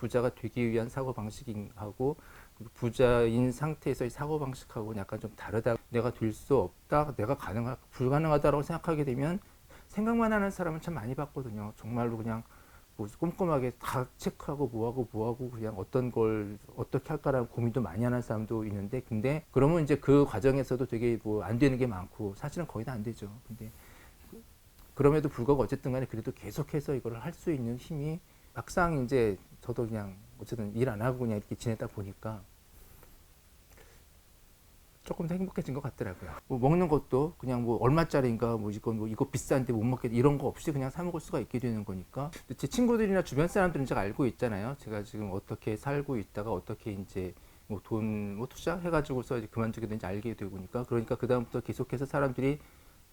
부자가 되기 위한 사고 방식하고 부자인 상태에서의 사고 방식하고는 약간 좀 다르다. 내가 될 수 없다, 내가 불가능하다라고 생각하게 되면 생각만 하는 사람은 참 많이 봤거든요. 정말로 그냥 뭐 꼼꼼하게 다 체크하고 뭐하고 그냥 어떤 걸 어떻게 할까라는 고민도 많이 하는 사람도 있는데, 근데 그러면 이제 그 과정에서도 되게 뭐 안 되는 게 많고 사실은 거의 다 안 되죠. 근데 그럼에도 불구하고 어쨌든 간에 그래도 계속해서 이걸 할 수 있는 힘이, 막상 이제 저도 그냥 어쨌든 일 안 하고 그냥 이렇게 지내다 보니까 조금 더 행복해진 것 같더라고요. 뭐 먹는 것도 그냥 뭐 얼마짜리인가, 뭐 이거 비싼데 못 먹겠다 이런 거 없이 그냥 사 먹을 수가 있게 되는 거니까. 제 친구들이나 주변 사람들은 제가 알고 있잖아요. 제가 지금 어떻게 살고 있다가 어떻게 이제 뭐 돈 뭐 투자해가지고서 이제 그만두게 된지 알게 되고니까. 그러니까 그 다음부터 계속해서 사람들이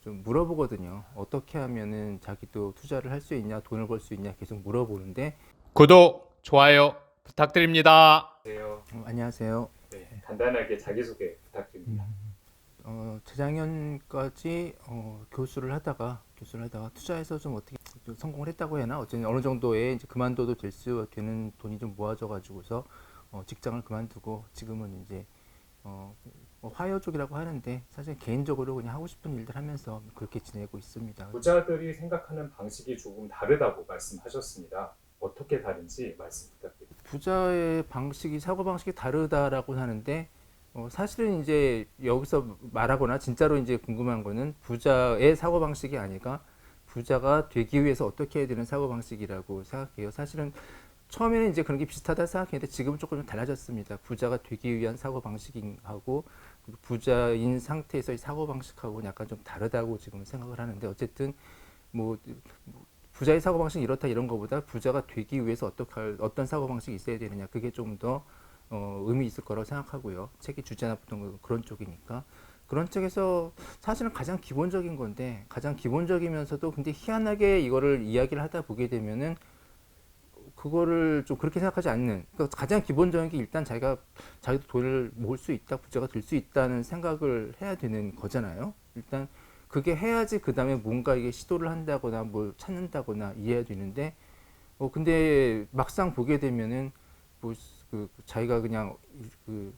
좀 물어보거든요. 어떻게 하면은 자기도 투자를 할 수 있냐, 돈을 벌 수 있냐 계속 물어보는데. 구독, 좋아요 부탁드립니다. 안녕하세요. 안녕하세요. 네, 간단하게 자기소개 부탁드립니다. 재작년까지 교수를 하다가 투자해서 좀 어떻게 좀 성공을 했다고 해야 하나, 어쨌든 어느 정도의 이제 그만둬도 될 수 되는 돈이 좀 모아져 가지고서 직장을 그만두고 지금은 이제 뭐 화요 쪽이라고 하는데 사실 개인적으로 그냥 하고 싶은 일들 하면서 그렇게 지내고 있습니다. 부자들이 생각하는 방식이 조금 다르다고 말씀하셨습니다. 어떻게 다른지 말씀 부탁드립니다. 부자의 방식이, 사고 방식이 다르다라고 하는데, 사실은 이제 여기서 말하거나 진짜로 이제 궁금한 거는 부자의 사고 방식이 아니라 부자가 되기 위해서 어떻게 해야 되는 사고 방식이라고 생각해요. 사실은 처음에는 이제 그런 게 비슷하다 생각했는데 지금은 조금 좀 달라졌습니다. 부자가 되기 위한 사고 방식하고 부자인 상태에서의 사고 방식하고는 약간 좀 다르다고 지금 생각을 하는데, 어쨌든 뭐 부자의 사고 방식이 이렇다 이런 것보다 부자가 되기 위해서 어떤 사고 방식이 있어야 되느냐, 그게 좀 더 의미 있을 거라고 생각하고요. 책의 주제나 보통 그런 쪽이니까. 그런 쪽에서 사실은 가장 기본적인 건데, 가장 기본적이면서도 근데 희한하게 이거를 이야기를 하다 보게 되면은 그거를 좀 그렇게 생각하지 않는, 그러니까 가장 기본적인 게 일단 자기도 돈을 모을 수 있다, 부자가 될 수 있다는 생각을 해야 되는 거잖아요. 일단 그게 해야지 그 다음에 뭔가 이게 시도를 한다거나 뭘 찾는다거나 이해해야 되는데, 근데 막상 보게 되면은 뭐 자기가 그냥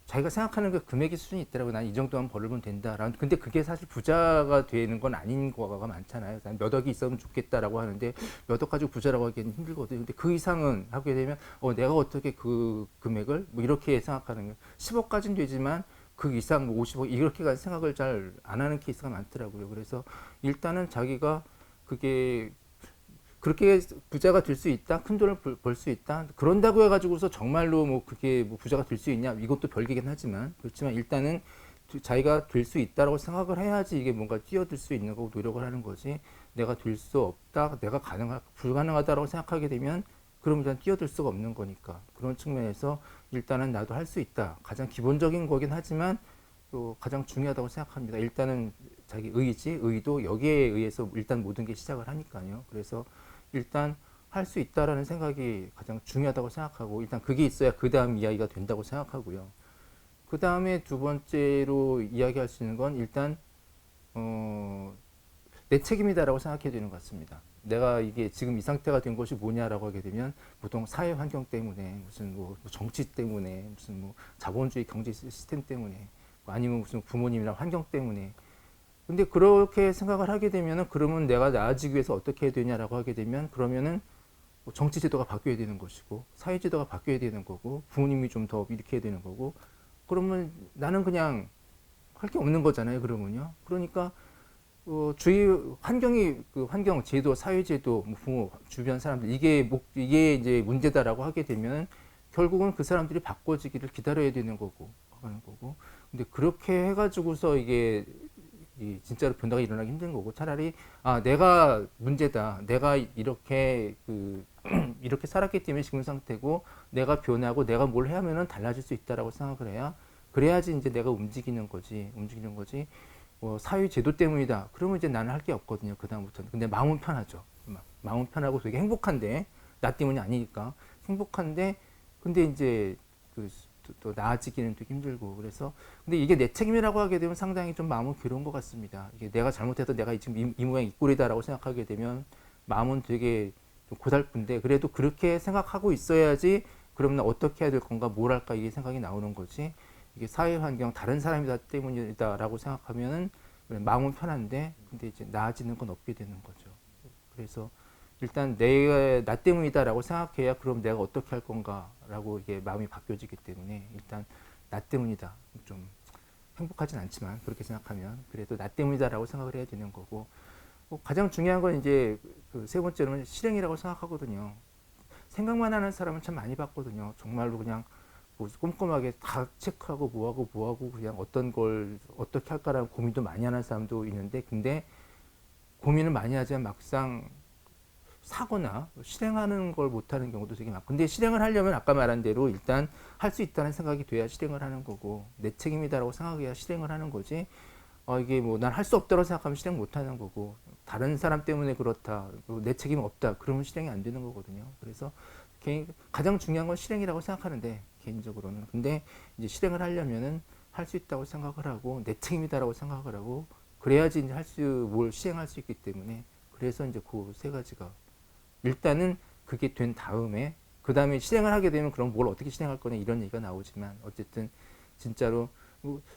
자기가 생각하는 그 금액의 수준이 있더라고. 난 이 정도만 벌면 된다라는. 근데 그게 사실 부자가 되는 건 아닌 거가 많잖아요. 난 몇 억이 있으면 좋겠다라고 하는데 몇 억 가지고 부자라고 하기는 힘들거든요. 근데 그 이상은 하게 되면 내가 어떻게 그 금액을 뭐 이렇게 생각하는 거, 10억까지는 되지만 그 이상 뭐 50억 이렇게 생각을 잘 안 하는 케이스가 많더라고요. 그래서 일단은 자기가 그게 그렇게 부자가 될 수 있다, 큰 돈을 벌 수 있다, 그런다고 해가지고서 정말로 뭐 그게 뭐 부자가 될 수 있냐, 이것도 별개긴 하지만, 그렇지만 일단은 자기가 될 수 있다라고 생각을 해야지 이게 뭔가 뛰어들 수 있는 거고 노력을 하는 거지. 내가 될 수 없다, 내가 불가능하다라고 생각하게 되면 그럼 일단 뛰어들 수가 없는 거니까. 그런 측면에서 일단은 나도 할 수 있다, 가장 기본적인 거긴 하지만 또 가장 중요하다고 생각합니다. 일단은 자기 의도, 여기에 의해서 일단 모든 게 시작을 하니까요. 그래서 일단 할 수 있다라는 생각이 가장 중요하다고 생각하고, 일단 그게 있어야 그 다음 이야기가 된다고 생각하고요. 그 다음에 두 번째로 이야기할 수 있는 건 일단 내 책임이다라고 생각해야 되는 것 같습니다. 내가 이게 지금 이 상태가 된 것이 뭐냐라고 하게 되면 보통 사회 환경 때문에, 무슨 뭐 정치 때문에, 무슨 뭐 자본주의 경제 시스템 때문에, 아니면 무슨 부모님이랑 환경 때문에. 근데 그렇게 생각을 하게 되면은, 그러면 내가 나아지기 위해서 어떻게 해야 되냐라고 하게 되면, 그러면은 뭐 정치 제도가 바뀌어야 되는 것이고, 사회 제도가 바뀌어야 되는 거고, 부모님이 좀 더 이렇게 해야 되는 거고, 그러면 나는 그냥 할 게 없는 거잖아요. 그러면요. 그러니까 주위 환경이, 그 환경 제도, 사회 제도, 뭐 부모, 주변 사람들, 이게 이제 문제다라고 하게 되면 결국은 그 사람들이 바꿔지기를 기다려야 되는 거고 하는 거고. 근데 그렇게 해가지고서 이게 진짜로 변화가 일어나기 힘든 거고, 차라리 내가 문제다, 내가 이렇게 이렇게 살았기 때문에 지금 상태고, 내가 변하고 내가 뭘 해야 하면은 달라질 수 있다라고 생각을 해야, 그래야지 이제 내가 움직이는 거지. 사회 제도 때문이다, 그러면 이제 나는 할 게 없거든요, 그 다음부터는. 근데 마음은 편하죠. 마음은 편하고 되게 행복한데, 나 때문이 아니니까 행복한데, 근데 이제 또 나아지기는 되게 힘들고. 그래서 근데 이게 내 책임이라고 하게 되면 상당히 좀 마음은 괴로운 것 같습니다. 이게 내가 잘못해서 내가 지금 이 모양 이 꼴이다라고 생각하게 되면 마음은 되게 좀 고달픈데, 그래도 그렇게 생각하고 있어야지 그럼 나 어떻게 해야 될 건가, 뭘 할까 이게 생각이 나오는 거지. 이게 사회 환경 다른 사람이다 때문이다라고 생각하면은 마음은 편한데 근데 이제 나아지는 건 없게 되는 거죠. 그래서 일단 내가 나 때문이다라고 생각해야 그럼 내가 어떻게 할 건가라고 이게 마음이 바뀌어지기 때문에 일단 나 때문이다. 좀 행복하진 않지만 그렇게 생각하면 그래도 나 때문이다라고 생각을 해야 되는 거고 가장 중요한 건 이제 그 세 번째로는 실행이라고 생각하거든요. 생각만 하는 사람은 참 많이 봤거든요. 정말로 그냥 뭐 꼼꼼하게 다 체크하고 뭐하고 그냥 어떤 걸 어떻게 할까라는 고민도 많이 하는 사람도 있는데 근데 고민을 많이 하지만 막상 사거나 실행하는 걸 못하는 경우도 되게 많고 근데 실행을 하려면 아까 말한 대로 일단 할 수 있다는 생각이 돼야 실행을 하는 거고 내 책임이다라고 생각해야 실행을 하는 거지 이게 뭐 난 할 수 없다고 생각하면 실행 못 하는 거고 다른 사람 때문에 그렇다 내 책임 없다 그러면 실행이 안 되는 거거든요. 그래서 가장 중요한 건 실행이라고 생각하는데 개인적으로는 근데 이제 실행을 하려면은 할 수 있다고 생각을 하고 내 책임이다라고 생각을 하고 그래야지 이제 뭘 시행할 수 있기 때문에 그래서 이제 그 세 가지가 일단은 그게 된 다음에 그 다음에 실행을 하게 되면 그럼 뭘 어떻게 실행할 거냐 이런 얘기가 나오지만 어쨌든 진짜로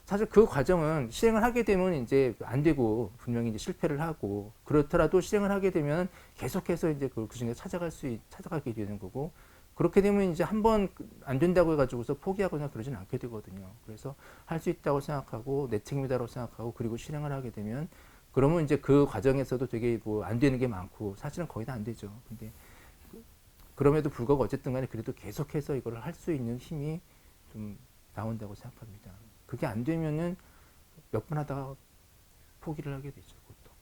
사실 그 과정은 실행을 하게 되면 이제 안 되고 분명히 이제 실패를 하고 그렇더라도 실행을 하게 되면 계속해서 이제 그 중에 찾아가게 되는 거고 그렇게 되면 이제 한 번 안 된다고 해가지고서 포기하거나 그러진 않게 되거든요. 그래서 할 수 있다고 생각하고 내 책임이다라고 생각하고 그리고 실행을 하게 되면 그러면 이제 그 과정에서도 되게 뭐 안 되는 게 많고 사실은 거의 다 안 되죠. 근데 그럼에도 불구하고 어쨌든 간에 그래도 계속해서 이걸 할 수 있는 힘이 좀 나온다고 생각합니다. 그게 안 되면은 몇 번 하다가 포기를 하게 되죠. 그것도.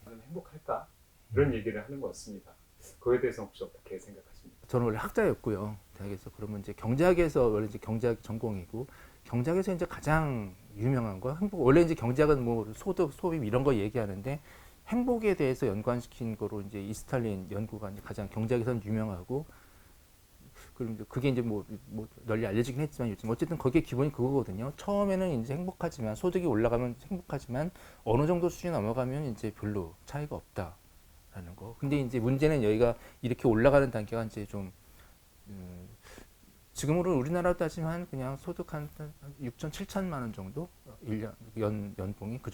나는 행복할까? 이런 얘기를 하는 것 같습니다. 그거에 대해서 혹시 어떻게 생각하십니까? 저는 원래 학자였고요. 대학에서 그러면 이제 경제학에서 원래 이제 경제학 전공이고 경제학에서 이제 가장 유명한 거 원래 이제 경제학은 뭐 소득, 소비 이런 거 얘기하는데 행복에 대해서 연관시킨 거로 이제 이스탈린 연구가 이제 가장 경제학에서는 유명하고 그게 이제 뭐 널리 알려지긴 했지만 요즘 어쨌든 거기에 기본이 그거거든요. 처음에는 이제 행복하지만 소득이 올라가면 행복하지만 어느 정도 수준이 넘어가면 이제 별로 차이가 없다라는 거. 근데 이제 문제는 여기가 이렇게 올라가는 단계가 이제 좀 지금으로 우리나라 따지면 그냥 소득 한 6천, 7천만 원 정도 1년 연봉이 그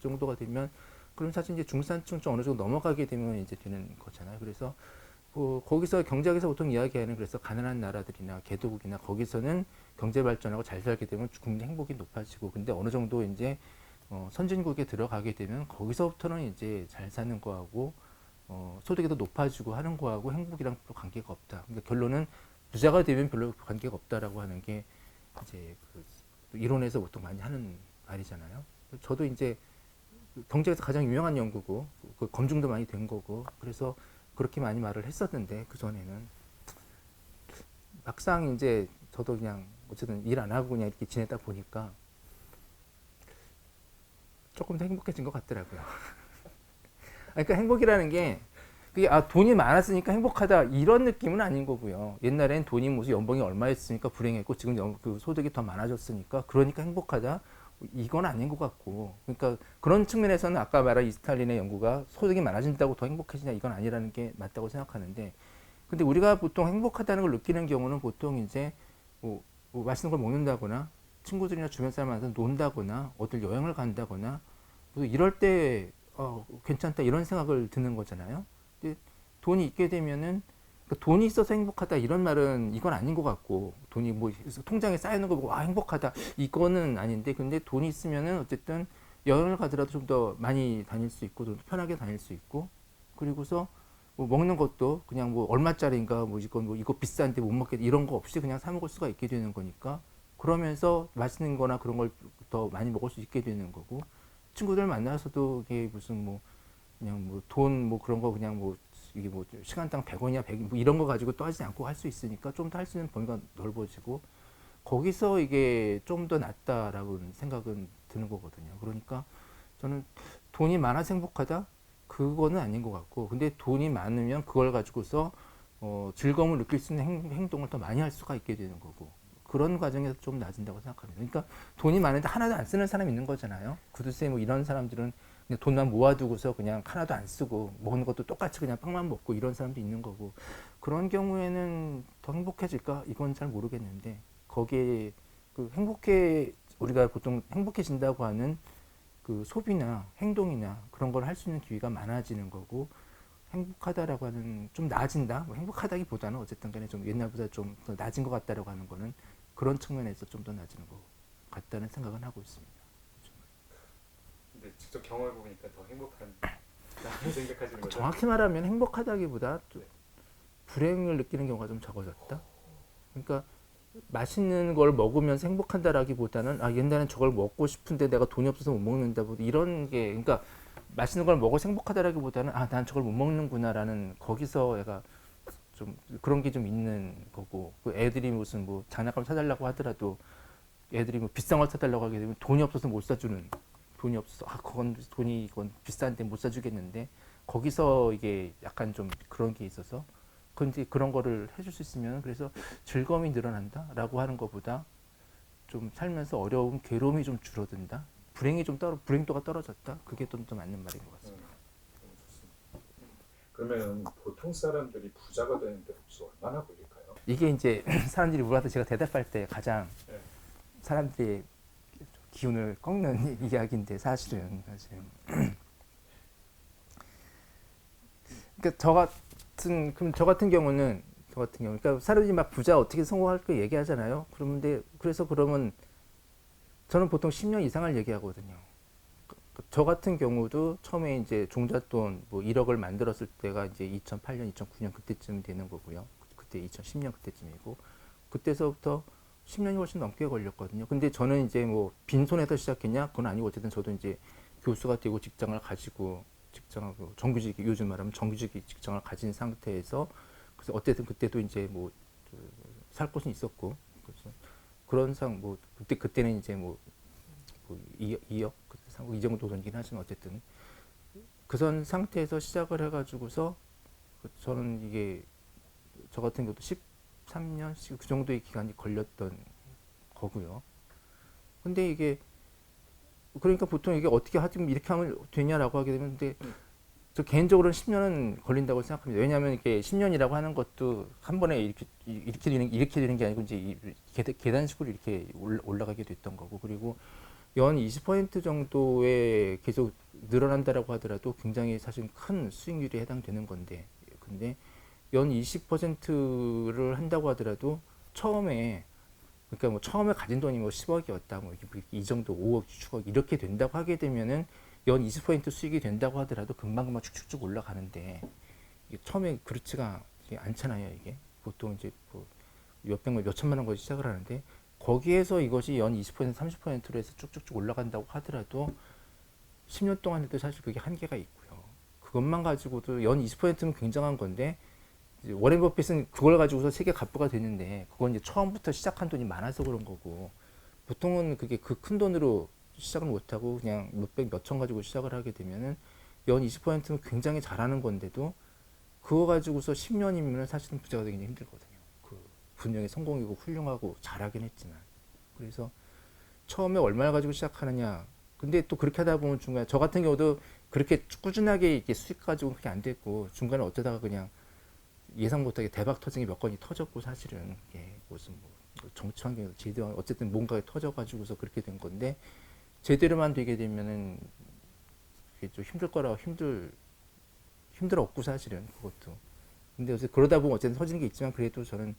정도가 되면 그럼 사실 이제 중산층 좀 어느 정도 넘어가게 되면 이제 되는 거잖아요. 그래서 거기서 경제학에서 보통 이야기하는 그래서 가난한 나라들이나 개도국이나 거기서는 경제 발전하고 잘 살게 되면 국민 행복이 높아지고 근데 어느 정도 이제 선진국에 들어가게 되면 거기서부터는 이제 잘 사는 거하고 소득이 더 높아지고 하는 거하고 행복이랑 별로 관계가 없다. 그러니까 결론은 부자가 되면 별로 관계가 없다라고 하는 게 이제 그 이론에서 보통 많이 하는 말이잖아요. 저도 이제 경제에서 가장 유명한 연구고 그 검증도 많이 된 거고 그래서 그렇게 많이 말을 했었는데 그 전에는 막상 이제 저도 그냥 어쨌든 일 안 하고 그냥 이렇게 지내다 보니까 조금 더 행복해진 것 같더라고요. 그러니까 행복이라는 게 그게 돈이 많았으니까 행복하다 이런 느낌은 아닌 거고요. 옛날엔 돈이 무슨 연봉이 얼마였으니까 불행했고 지금 그 소득이 더 많아졌으니까 그러니까 행복하다 이건 아닌 것 같고 그러니까 그런 측면에서는 아까 말한 이스탈린의 연구가 소득이 많아진다고 더 행복해지냐 이건 아니라는 게 맞다고 생각하는데 근데 우리가 보통 행복하다는 걸 느끼는 경우는 보통 이제 뭐 맛있는 걸 먹는다거나 친구들이나 주변 사람한테 논다거나 어딜 여행을 간다거나 뭐 이럴 때 괜찮다 이런 생각을 드는 거잖아요. 근데 돈이 있게 되면은 돈이 있어서 행복하다 이런 말은 이건 아닌 것 같고 돈이 뭐 통장에 쌓이는 거 보고 행복하다 이거는 아닌데 근데 돈이 있으면은 어쨌든 여행을 가더라도 좀 더 많이 다닐 수 있고 좀 편하게 다닐 수 있고 그리고서 뭐 먹는 것도 그냥 뭐 얼마짜리인가 뭐 이거 비싼데 못 먹겠다 이런 거 없이 그냥 사 먹을 수가 있게 되는 거니까 그러면서 맛있는 거나 그런 걸 더 많이 먹을 수 있게 되는 거고 친구들 만나서도 이게 무슨 뭐 그냥 뭐 돈 뭐 그런 거 그냥 뭐 이게 뭐 시간당 100원이야 100원 뭐 이런 거 가지고 또 하지 않고 할 수 있으니까 좀 더 할 수 있는 범위가 넓어지고 거기서 이게 좀 더 낫다라고 생각은 드는 거거든요. 그러니까 저는 돈이 많아서 행복하다 그거는 아닌 것 같고 근데 돈이 많으면 그걸 가지고서 즐거움을 느낄 수 있는 행동을 더 많이 할 수가 있게 되는 거고 그런 과정에서 좀 낮은다고 생각합니다. 그러니까 돈이 많은데 하나도 안 쓰는 사람이 있는 거잖아요. 구두쇠 뭐 이런 사람들은 그냥 돈만 모아두고서 그냥 하나도 안 쓰고 먹는 것도 똑같이 그냥 빵만 먹고 이런 사람도 있는 거고 그런 경우에는 더 행복해질까? 이건 잘 모르겠는데 거기에 그 행복해 우리가 보통 행복해진다고 하는 그 소비나 행동이나 그런 걸 할 수 있는 기회가 많아지는 거고 행복하다라고 하는 좀 나아진다 뭐 행복하다기보다는 어쨌든 간에 좀 옛날보다 좀 더 낮은 것 같다라고 하는 거는 그런 측면에서 좀 더 낮은 것 같다는 생각은 하고 있습니다. 근데 직접 경험해 보니까 더 행복한 라는 생각하시는 거죠? 정확히 말하면 행복하다기보다 좀 불행을 느끼는 경우가 좀 적어졌다. 그러니까 맛있는 걸 먹으면서 행복한다라기보다는 아 옛날엔 저걸 먹고 싶은데 내가 돈이 없어서 못 먹는다 뭐 이런 게 그러니까 맛있는 걸 먹어서 행복하다라기보다는 아 난 저걸 못 먹는구나라는 거기서 애가 좀 그런 게 좀 있는 거고 그 애들이 무슨 뭐 장난감 사달라고 하더라도 애들이 뭐 비싼 걸 사달라고 하게 되면 돈이 없어서 못 사주는 돈이 없어서 아 그건 돈이 이건 비싼데 못 사주겠는데 거기서 이게 약간 좀 그런 게 있어서 근데 그런 거를 해줄 수 있으면 그래서 즐거움이 늘어난다라고 하는 것보다 좀 살면서 어려움 괴로움이 좀 줄어든다 불행이 좀 불행도가 떨어졌다 그게 좀 더 맞는 말인 것 같습니다. 너무 좋습니다. 그러면 보통 사람들이 부자가 되는데 혹시 얼마나 걸릴까요? 이게 이제 사람들이 물어봐서 제가 대답할 때 가장 네. 사람들의 기운을 꺾는 이야기인데 사실 그러니까 저 같은 경우는 그러니까 사람들이 막 부자 어떻게 성공할 거 얘기하잖아요. 그러면 저는 보통 10년 이상을 얘기하거든요. 저 같은 경우도 처음에 이제 종잣돈 뭐 1억을 만들었을 때가 이제 2008년, 2009년 그때쯤 되는 거고요. 그때 2010년 그때쯤이고 그때서부터 10년이 훨씬 넘게 걸렸거든요. 근데 저는 이제 뭐 빈손에서 시작했냐? 그건 아니고 어쨌든 저도 이제 교수가 되고 직장을 가지고 직장하고 정규직 요즘 말하면 정규직 직장을 가진 상태에서 그래서 어쨌든 그때도 이제 뭐 살 곳은 있었고 그래서 그런 뭐 그때는 이제 뭐 2억 이 정도 돈이긴 하지만 어쨌든 그런 상태에서 시작을 해가지고서 저는 이게 저 같은 경우도 13년 그 정도의 기간이 걸렸던 거고요. 근데 이게 그러니까 보통 이게 어떻게 하면 이렇게 하면 되냐라고 하게 되면 근데 저 개인적으로는 10년은 걸린다고 생각합니다. 왜냐하면 이게 10년이라고 하는 것도 한 번에 이렇게 되는 게 아니고 이제 계단식으로 이렇게 올라가게 됐던 거고 그리고 연 20% 정도에 계속 늘어난다라고 하더라도 굉장히 사실 큰 수익률에 해당되는 건데 근데 연 20%를 한다고 하더라도 처음에 그러니까 뭐 처음에 가진 돈이 뭐 10억이었다 뭐 이 정도 5억 6억 이렇게 된다고 하게 되면은 연 20% 수익이 된다고 하더라도 금방금방 축축쭉 올라가는데 이게 처음에 그렇지가 않잖아요. 이게 보통 이제 뭐 몇백만 몇천만 원 거지 시작을 하는데 거기에서 이것이 연 20% 30%로 해서 쭉쭉쭉 올라간다고 하더라도 10년 동안 해도 사실 그게 한계가 있고요. 그것만 가지고도 연 20%는 굉장한 건데 이제 워렌 버핏은 그걸 가지고서 세계 갑부가 되는데 그건 이제 처음부터 시작한 돈이 많아서 그런 거고 보통은 그게 그 큰 돈으로 시작을 못하고 그냥 몇백 몇천 가지고 시작을 하게 되면은 연 20%는 굉장히 잘하는 건데도 그거 가지고서 10년이면 사실은 부자가 되기 힘들거든요. 그 분명히 성공이고 훌륭하고 잘하긴 했지만 그래서 처음에 얼마를 가지고 시작하느냐 근데 또 그렇게 하다 보면 중간에 저 같은 경우도 그렇게 꾸준하게 이렇게 수익 가지고 그렇게 안 됐고 중간에 어쩌다가 그냥 예상 못하게 대박 터진 게 몇 건이 터졌고 사실은 예, 무슨 뭐 정치 환경에서 제대로 어쨌든 뭔가가 터져가지고서 그렇게 된 건데 제대로만 되게 되면은 그게 좀 힘들 거라 힘들었고 사실은 그것도 근데 어쨌든 그러다 보면 어쨌든 터지는 게 있지만 그래도 저는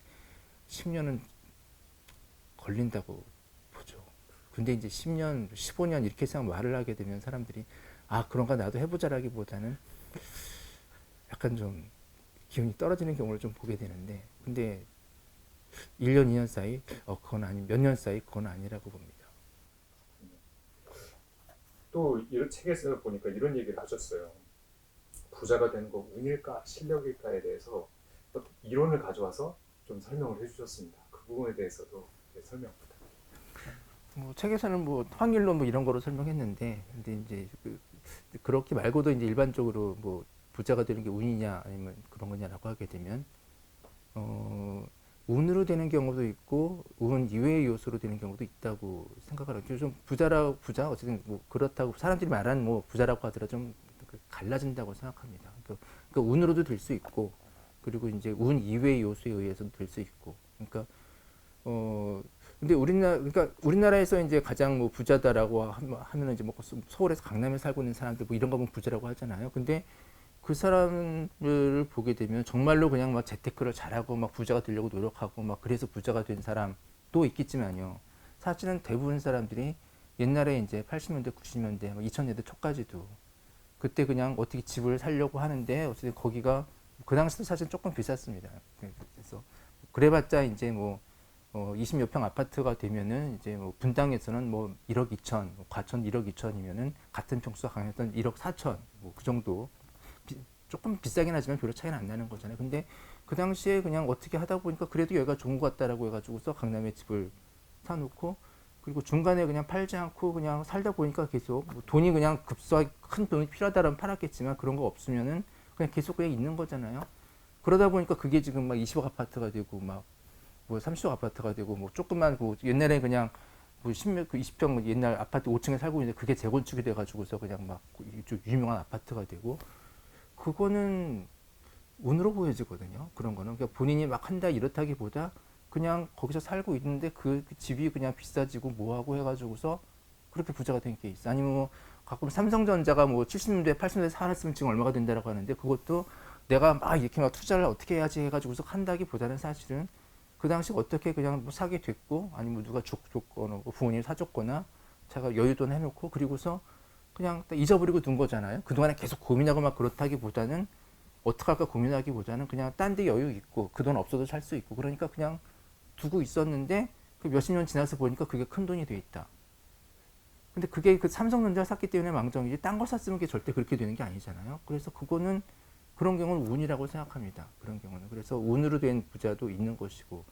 10년은 걸린다고 보죠. 근데 이제 10년, 15년 이렇게 생각 말을 하게 되면 사람들이 아 그런가 나도 해보자라기보다는 약간 좀 기운이 떨어지는 경우를 좀 보게 되는데 근데 1년, 2년 사이 그건 아니 몇 년 사이 그건 아니라고 봅니다. 또 이런 책에서 보니까 이런 얘기를 하셨어요. 부자가 되는 거 운일까 실력일까에 대해서 이론을 가져와서 좀 설명을 해주셨습니다. 그 부분에 대해서도 설명 부탁드립니다. 뭐 책에서는 뭐 확률론 뭐 이런 거로 설명했는데 근데 이제 그렇게 말고도 이제 일반적으로 뭐 부자가 되는 게 운이냐 아니면 그런 거냐라고 하게 되면 운으로 되는 경우도 있고 운 이외의 요소로 되는 경우도 있다고 생각을 하고 좀 부자 어쨌든 뭐 그렇다고 사람들이 말하는 뭐 부자라고 하더라도 좀 갈라진다고 생각합니다. 그러니까 운으로도 될 수 있고 그리고 이제 운 이외의 요소에 의해서도 될 수 있고 그러니까 근데 그러니까 우리나라에서 이제 가장 뭐 부자다라고 하면은 이제 뭐 서울에서 강남에 살고 있는 사람들 뭐 이런 거 보면 부자라고 하잖아요. 근데 그 사람을 보게 되면 정말로 그냥 막 재테크를 잘하고 막 부자가 되려고 노력하고 막 그래서 부자가 된 사람도 있겠지만요. 사실은 대부분 사람들이 옛날에 이제 80년대, 90년대, 2000년대 초까지도 그때 그냥 어떻게 집을 살려고 하는데 어쨌든 거기가 그 당시도 사실 조금 비쌌습니다. 그래서 그래봤자 이제 뭐 20몇 평 아파트가 되면은 이제 뭐 분당에서는 뭐 1억 2천, 과천 1억 2천이면은 같은 평수가 강했던 1억 4천 뭐 그 정도 조금 비싸긴 하지만 별로 차이는 안 나는 거잖아요. 근데 그 당시에 그냥 어떻게 하다 보니까 그래도 여기가 좋은 것 같다라고 해가지고서 강남에 집을 사놓고 그리고 중간에 그냥 팔지 않고 그냥 살다 보니까 계속 뭐 돈이 그냥 급소하게 큰 돈이 필요하다면 팔았겠지만 그런 거 없으면은 그냥 계속 그냥 있는 거잖아요. 그러다 보니까 그게 지금 막 20억 아파트가 되고 막 뭐 30억 아파트가 되고 뭐 조금만 뭐 옛날에 그냥 뭐 10몇 그 20평 옛날 아파트 5층에 살고 있는데 그게 재건축이 돼가지고서 그냥 막 좀 유명한 아파트가 되고 그거는 운으로 보여지거든요. 그런 거는 그러니까 본인이 막 한다 이렇다기보다 그냥 거기서 살고 있는데 그 집이 그냥 비싸지고 뭐하고 해가지고서 그렇게 부자가 된 게 있어. 아니면 뭐 가끔 삼성전자가 뭐 70년대, 80년대 살았으면 지금 얼마가 된다라고 하는데 그것도 내가 막 이렇게 막 투자를 어떻게 해야지 해가지고서 한다기보다는 사실은 그 당시 어떻게 그냥 뭐 사게 됐고 아니면 누가 줬거나 부모님이 사줬거나 자가 여유돈 해놓고 그리고서 그냥 잊어버리고 둔 거잖아요. 그동안에 계속 고민하고 막 그렇다기보다는 어떡할까 고민하기보다는 그냥 딴 데 여유 있고 그 돈 없어도 살 수 있고 그러니까 그냥 두고 있었는데 그 몇십 년 지나서 보니까 그게 큰 돈이 돼 있다. 근데 그게 그 삼성전자 샀기 때문에 망정이지 딴 거 샀으면 그게 절대 그렇게 되는 게 아니잖아요. 그래서 그거는 그런 경우는 운이라고 생각합니다. 그런 경우는. 그래서 운으로 된 부자도 있는 것이고.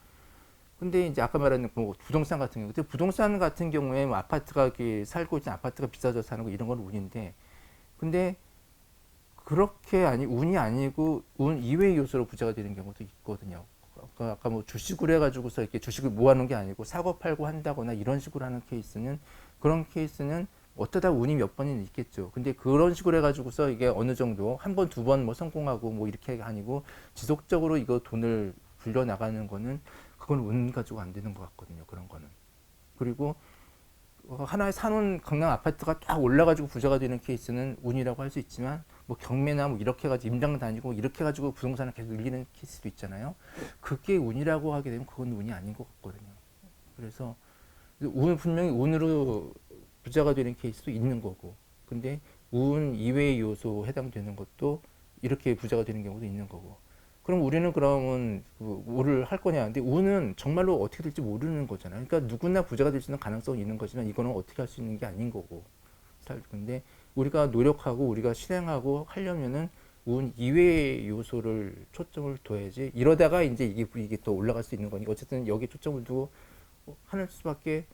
근데 이제 아까 말한 뭐 부동산 같은 경우, 부동산 같은 경우에 뭐 아파트가 이렇게 살고 있는 아파트가 비싸져서 사는 거 이런 건 운인데, 근데 그렇게 운이 아니고 운 이외의 요소로 부자가 되는 경우도 있거든요. 아까 뭐 주식을 해가지고서 이렇게 주식을 모아놓은 게 아니고 사고 팔고 한다거나 이런 식으로 하는 케이스는 그런 케이스는 어쩌다 운이 몇 번은 있겠죠. 근데 그런 식으로 해가지고서 이게 어느 정도 한 번, 두 번 뭐 성공하고 뭐 이렇게 아니고 지속적으로 이거 돈을 불려 나가는 거는 그건 운 가지고 안 되는 것 같거든요. 그런 거는. 그리고 하나의 사놓은 강남 아파트가 딱 올라가지고 부자가 되는 케이스는 운이라고 할 수 있지만 뭐 경매나 뭐 이렇게 해가지고 임장 다니고 이렇게 해가지고 부동산을 계속 늘리는 케이스도 있잖아요. 그게 운이라고 하게 되면 그건 운이 아닌 것 같거든요. 그래서 분명히 운으로 부자가 되는 케이스도 있는 거고 근데 운 이외의 요소 해당되는 것도 이렇게 부자가 되는 경우도 있는 거고 그럼 우리는 그러면 뭐를 할 거냐 근데 운은 정말로 어떻게 될지 모르는 거잖아요. 그러니까 누구나 부자가 될 수 있는 가능성이 있는 거지만 이거는 어떻게 할 수 있는 게 아닌 거고 근데 우리가 노력하고 우리가 실행하고 하려면은 운 이외의 요소를 초점을 둬야지 이러다가 이제 이게 또 올라갈 수 있는 거니까 어쨌든 여기 초점을 두고 하는 수밖에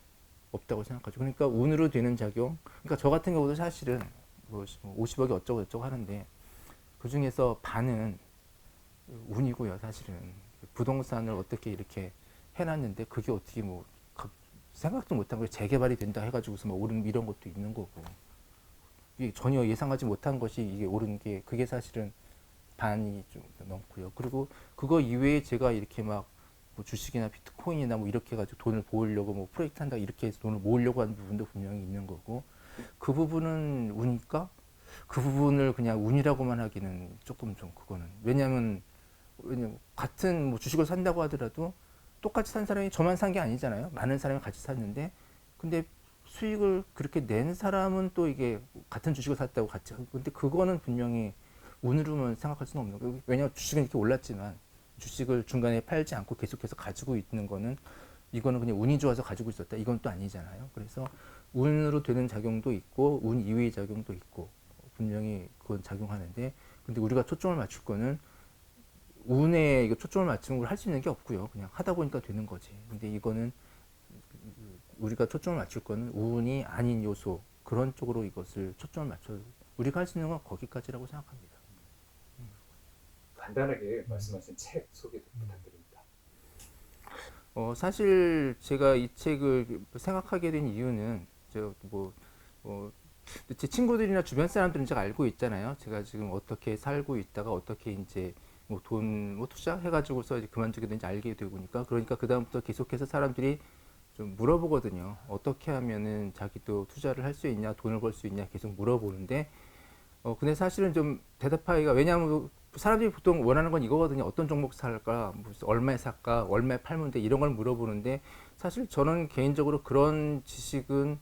없다고 생각하죠. 그러니까 운으로 되는 작용. 그러니까 저 같은 경우도 사실은 뭐 50억이 어쩌고 저쩌고 하는데 그 중에서 반은 운이고요. 사실은 부동산을 어떻게 이렇게 해놨는데 그게 어떻게 뭐 생각도 못한 걸 재개발이 된다 해가지고서 뭐 오른 이런 것도 있는 거고 이게 전혀 예상하지 못한 것이 이게 오른 게 그게 사실은 반이 좀 넘고요. 그리고 그거 이외에 제가 이렇게 막 뭐 주식이나 비트코인이나 뭐 이렇게 해가지고 돈을 모으려고 뭐 프로젝트 한다 이렇게 해서 돈을 모으려고 하는 부분도 분명히 있는 거고 그 부분은 운이니까 그 부분을 그냥 운이라고만 하기는 조금 좀 그거는 왜냐면 같은 뭐 주식을 산다고 하더라도 똑같이 산 사람이 저만 산 게 아니잖아요. 많은 사람이 같이 샀는데 근데 수익을 그렇게 낸 사람은 또 이게 같은 주식을 샀다고 같이 근데 그거는 분명히 운으로만 생각할 수는 없는 거예요. 왜냐하면 주식은 이렇게 올랐지만 주식을 중간에 팔지 않고 계속해서 가지고 있는 거는 이거는 그냥 운이 좋아서 가지고 있었다. 이건 또 아니잖아요. 그래서 운으로 되는 작용도 있고 운 이외의 작용도 있고 분명히 그건 작용하는데 근데 우리가 초점을 맞출 거는 운에 이거 초점을 맞추는 걸 할 수 있는 게 없고요. 그냥 하다 보니까 되는 거지. 근데 이거는 우리가 초점을 맞출 거는 운이 아닌 요소 그런 쪽으로 이것을 초점을 맞춰 우리가 할 수 있는 건 거기까지라고 생각합니다. 간단하게 말씀하신 책 소개 부탁드립니다. 사실 제가 이 책을 생각하게 된 이유는 제 친구들이나 주변 사람들은 제가 알고 있잖아요. 제가 지금 어떻게 살고 있다가 어떻게 이제 뭐 돈 투자해가지고서 이제 그만두게 된지 알게 되고니까 그러니까 그 다음부터 계속해서 사람들이 좀 물어보거든요. 어떻게 하면은 자기도 투자를 할 수 있냐, 돈을 벌 수 있냐 계속 물어보는데 근데 사실은 좀 대답하기가 왜냐하면 사람들이 보통 원하는 건 이거거든요. 어떤 종목 살까, 무슨 얼마에 살까, 얼마에 팔면 돼 이런 걸 물어보는데 사실 저는 개인적으로 그런 지식은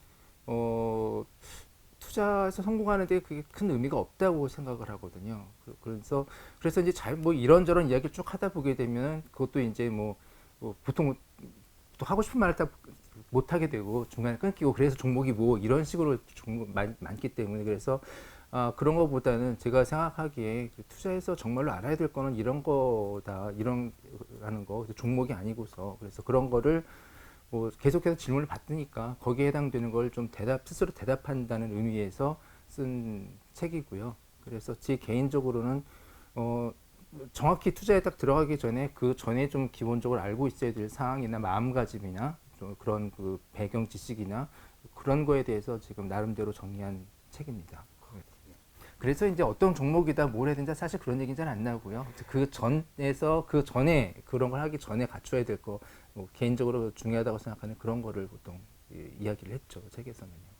투자에서 성공하는데 그게 큰 의미가 없다고 생각을 하거든요. 그래서 이제 뭐 이런저런 이야기를 쭉 하다 보게 되면 그것도 이제 보통 또 하고 싶은 말을 다 못하게 되고 중간에 끊기고 그래서 종목이 뭐 이런 식으로 종목 많기 때문에 그래서 그런 것보다는 제가 생각하기에 투자해서 정말로 알아야 될 거는 이런 거다 이런라는 거 종목이 아니고서 그래서 그런 거를 뭐 계속해서 질문을 받으니까 거기에 해당되는 걸 좀 스스로 대답한다는 의미에서 쓴 책이고요. 그래서 제 개인적으로는 정확히 투자에 딱 들어가기 전에 그 전에 좀 기본적으로 알고 있어야 될 상황이나 마음가짐이나 좀 그런 그 배경 지식이나 그런 거에 대해서 지금 나름대로 정리한 책입니다. 그래서 이제 어떤 종목이다 뭘 해야 된다 사실 그런 얘기는 잘 안 나오고요. 그 전에 그런 걸 하기 전에 갖춰야 될 거, 뭐 개인적으로 중요하다고 생각하는 그런 거를 보통 이야기를 했죠 책에서는요.